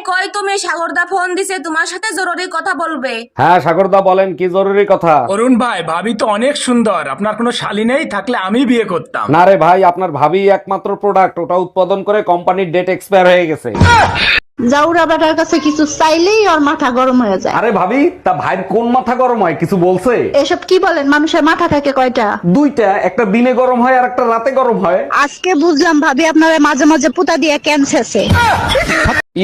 কই তুমি? সাগরদা ফোন দিছে, তোমার সাথে জরুরি কথা বলবে। হ্যাঁ সাগরদা বলেন, কি জরুরি কথা? অরুণ ভাই, ভাবি তো অনেক সুন্দর, আপনার কোনো শালী নেই? থাকলে আমি বিয়ে করতাম। না রে ভাই, আপনার ভাবি একমাত্র প্রোডাক্ট, ওটা উৎপাদন করে কোম্পানির ডেট এক্সপায়ার হয়ে গেছে। জাউরা বেটার কাছে কিছু চাইলেই ওর মাথা গরম হয়ে যায়। আরে ভাবি, তা ভাইয়ের কোন মাথা গরম হয়, কিছু বলছে? এসব কি বলেন? মানুষের মাথা থাকে কয়টা? দুইটা, একটা দিনে গরম হয় আর একটা রাতে গরম হয়। আজকে বুঝলাম ভাবি আপনারা মাঝে মাঝে পুতা দিয়ে ক্যান্সারছে।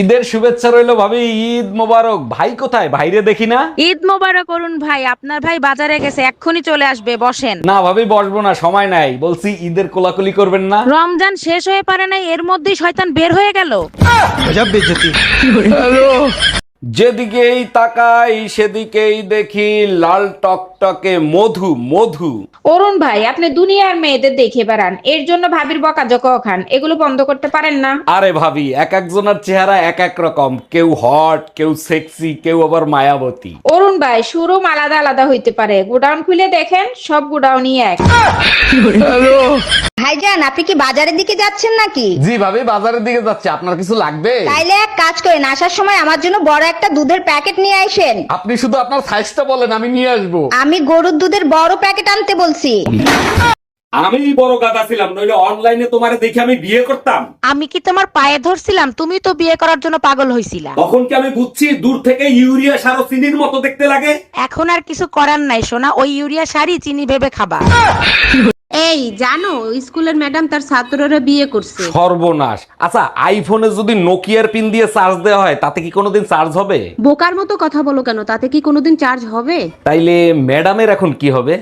ঈদের শুভেচ্ছা রইলো ভাবি, ঈদ মোবারক। ভাই কোথায়? ভাইরে দেখি না। ঈদ মোবারক অরুণ ভাই, আপনার ভাই বাজারে গেছে, এক্ষুনি চলে আসবে, বসেন। না ভাবি, বসবো না, সময় নাই। বলছি ঈদের কোলাকুলি করবেন না? রমজান শেষ হয়ে পারে নাই, এর মধ্যেই শয়তান বের হয়ে গেল। যেদিকেই তাকাই সেদিকেই দেখি লাল টকটকে মধু মধু। অরুণ ভাই, আপনি দুনিয়ার মেয়েদের দেখে বেড়ান, এর জন্য ভাবির বকাঝকাও খান। এগুলো বন্ধ করতে পারেন না? আরে ভাবি, এক একজনের চেহারা এক এক রকম, কেউ হট, কেউ সেক্সি, কেউ আবার মায়াবতী। অরুণ ভাই, শোরুম আলাদা আলাদা হইতে পারে, গোডাউন খুলে দেখেন, সব গোডাউনই এক। ভাইজান, আপনি কি বাজারের দিকে যাচ্ছেন নাকি? জি ভাবি, বাজারের দিকে যাচ্ছে। আপনার কিছু লাগবে? তাইলে এক কাজ করেন, আসার সময় আমার জন্য বড় একটা দুধের প্যাকেট নিয়ে আসেন। আপনি শুধু আপনার সাইজটা বলেন, আমি নিয়ে আসবো। আমি গরুর দুধের বড় প্যাকেট আনতে বলছি। আমি বড় গাদা ছিলাম, নইলে অনলাইনে তোমারে দেখে আমি বিয়ে করতাম। আমি কি তোমার পায়ে ধরছিলাম? তুমি তো বিয়ে করার জন্য পাগল হইছিলা। তখন কি আমি বুঝছি দূর থেকে ইউরিয়া সার ও চিনির মতো দেখতে লাগে? এখন আর কিছু করার নাই সোনা, ওই ইউরিয়া শাড়ি চিনি ভেবে খাবা। এই জানো, স্কুলের ম্যাডাম তার ছাত্ররা বিয়ে করছে। সর্বনাশ। আচ্ছা, আইফোনে যদি নোকিয়ার পিন দিয়ে চার্জ দেওয়া হয়, তাতে কি কোনোদিন চার্জ হবে? বোকার মতো কথা বলো কেন? তাতে কি কোনোদিন চার্জ হবে? তাইলে ম্যাডামের এখন কি হবে?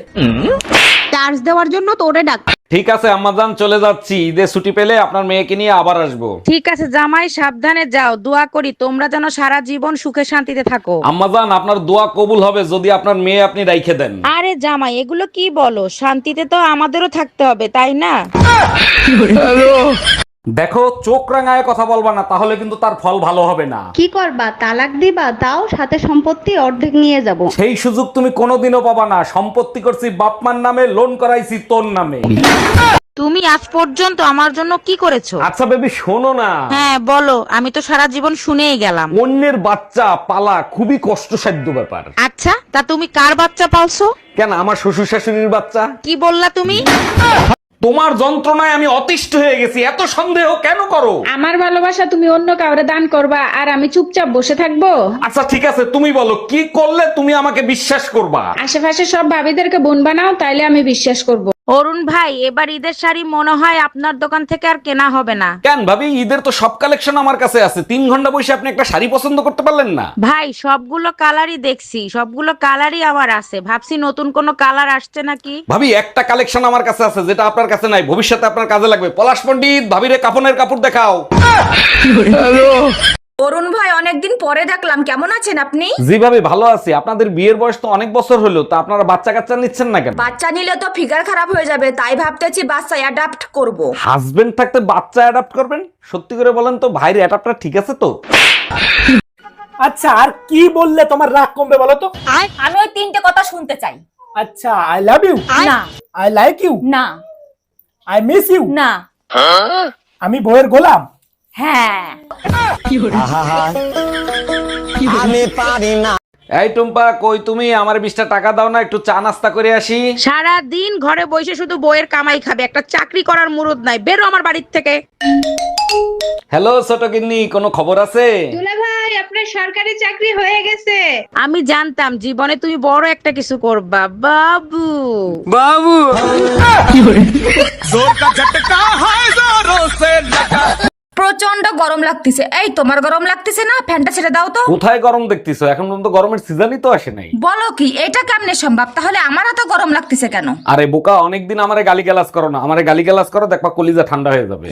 চার্জ দেওয়ার জন্য তোরে ডাক। ঠিক আছে আম্মাজান, চলে যাচ্ছি। ঈদের ছুটি পেলে আপনার মেয়েকে নিয়ে আবার আসবো। ঠিক আছে জামাই, সাবধানে যাও, দোয়া করি তোমরা যেন সারা জীবন সুখে শান্তিতে থাকো। আম্মাজান, আপনার দোয়া কবুল হবে যদি আপনার মেয়ে আপনি রাইখে দেন। আরে জামাই, এগুলো কি বলো? শান্তিতে তো আমাদেরও থাকতে হবে, তাই না? দেখো, চোখ রাঙায় কথা বলবা না, তাহলে কিন্তু তার ফল ভালো হবে না। কি করবা? তালাক দিবা? তাও সাথে সম্পত্তি অর্ধেক নিয়ে যাব। সেই সুযোগ তুমি কোনোদিনও পাবা না। সম্পত্তি করছি বাপমার নামে, লোন করাইছি তোর নামে। তুমি আজ পর্যন্ত আমার জন্য কি করেছো? আচ্ছা বেবি, শোনো না। হ্যাঁ বলো, আমি তো সারা জীবন শুনেই গেলাম। অন্যের বাচ্চা পালা খুবই কষ্টসাধ্য ব্যাপার। আচ্ছা, তা তুমি কার বাচ্চা পালছো? কেন, আমার শ্বশুর শাশুড়ির বাচ্চা। কি বললা তুমি? তোমার যন্ত্রণায় আমি অতিষ্ঠ হয়ে গেছি, এত সন্দেহ কেন করো? আমার ভালোবাসা তুমি অন্য কাউরে দান করবা আর আমি চুপচাপ বসে থাকবো? আচ্ছা ঠিক আছে, তুমি বলো কি করলে তুমি আমাকে বিশ্বাস করবা? আশেপাশে সব ভাবিদেরকে বোন বানাও, তাইলে আমি বিশ্বাস করব। অরুণ ভাই, এবার ঈদের শাড়ি মনে হয় আপনার দোকান থেকে আর কেনা হবে না। কেন ভাবি, ঈদের তো সব কালেকশন আমার কাছে আছে। 3 ঘন্টা বসে আপনি একটা শাড়ি পছন্দ করতে পারলেন না? ভাই, সবগুলো কালারই দেখছি, সবগুলো কালারই আমার আছে, ভাবছি নতুন কোনো কালার আসছে নাকি। ভাবি, একটা কালেকশন আমার কাছে আছে যেটা আপনার কাছে নাই, ভবিষ্যতে আপনার কাজে লাগবে। পলাশ পণ্ডিত, ভাবিরে কাফনের কাপড় দেখাও। অরুণ ভাই, অনেকদিন পরে দেখলাম, কেমন আছেন আপনি? জি ভাবি, ভালো আছি। আপনাদের বিয়ের বয়স তো অনেক বছর হলো, তা আপনারা বাচ্চা কাচ্চা নিচ্ছেন না কেন? বাচ্চা নিলে তো ফিগার খারাপ হয়ে যাবে, তাই ভাবতেছি বাচ্চা অ্যাডাপ্ট করব। হাজবেন্ড থাকতে বাচ্চা অ্যাডাপ্ট করবেন? সত্যি করে বলেন তো, ভাইয়ের অ্যাডাপ্টার ঠিক আছে তো? আচ্ছা, আর কি বললে তোমার রাগ কমবে বলো তো? আমি ওই 3টে কথা শুনতে চাই। আচ্ছা, আই লাভ ইউ, না। আই লাইক ইউ, না। আই মিস ইউ, না। আমি বইয়ের গোলাম। হ্যাঁ। এই টুম্পা, কই তুমি? আমার 20টা টাকা দাও না, একটু চা নাস্তা করে আসি। সারা দিন ঘরে বসে শুধু বইয়ের কামাই খাবে, একটা চাকরি করার মুরুদ নাই, বেরো আমার বাড়ির থেকে। হ্যালো ছোট গিন্নি, কোনো খবর আছে? দুলা ভাই, আপনার সরকারি চাকরি হয়ে গেছে। আমি জানতাম জীবনে তুমি বড় একটা কিছু করবা বাবু। প্রচন্ড গরম লাগতেছে। এই তোমার গরম লাগতেছে না? ফ্যানটা ছেড়ে দাও তো। কোথায় গরম দেখতেছো? এখন পর্যন্ত গরমের সিজনই তো আসে নাই। বলো কি, এটা কেমনে সম্ভব? তাহলে আমার এত গরম লাগতেছে কেন? আরে বোকা, অনেকদিন আমারে গালিগালাজ করো না। আমারে গালিগালাজ করো, দেখবা কলিজা ঠান্ডা হয়ে যাবে।